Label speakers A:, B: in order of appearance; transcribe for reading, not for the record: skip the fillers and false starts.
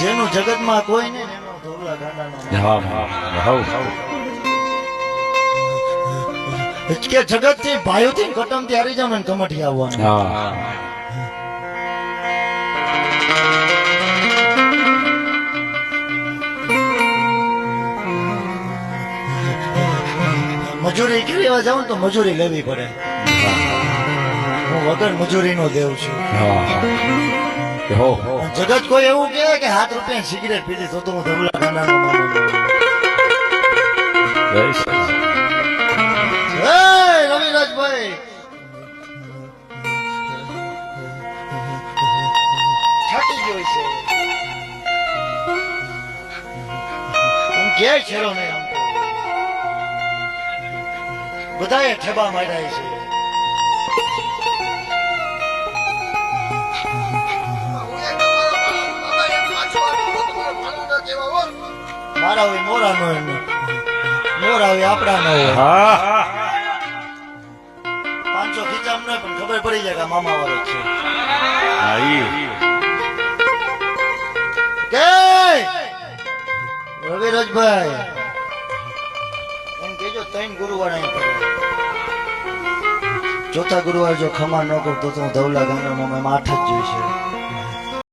A: જેનું જગતમાં કોઈ ને એનો ધોળા ગાંડાનો કે જગત થી ભાઈઓ થી કટમ થી હારી જાવ ને કમઠી આવવાનું. મજૂરી કરવા જાવ ને તો મજૂરી લેવી પડે. હું વગર મજૂરી નો દેવ છું. જગત કોઈ એવું કહે કે 7 રૂપિયા સિગરેટ પીધી તો હું ધબલા ગાંડાનો માનો. રવિરાજભાઈ થાકી ગયો છે. હું ઘેર છેડો ને આમ બધાએ ઠેબા માર્યા છે. મારા હોય મોરા નો મોરા હોય આપડા નો હોય. 500 ખીચામ ન પણ ખબર પડી જાય કે મામા વાળો છે. કે રવિરાજભાઈ એમ કેજો 3 ગુરુવાર અહીં પડે. ચોથા ગુરુવાર જો ખમા ન કરતો તો હું ધવલા ગાંડા માં 8 જ જોઈશે.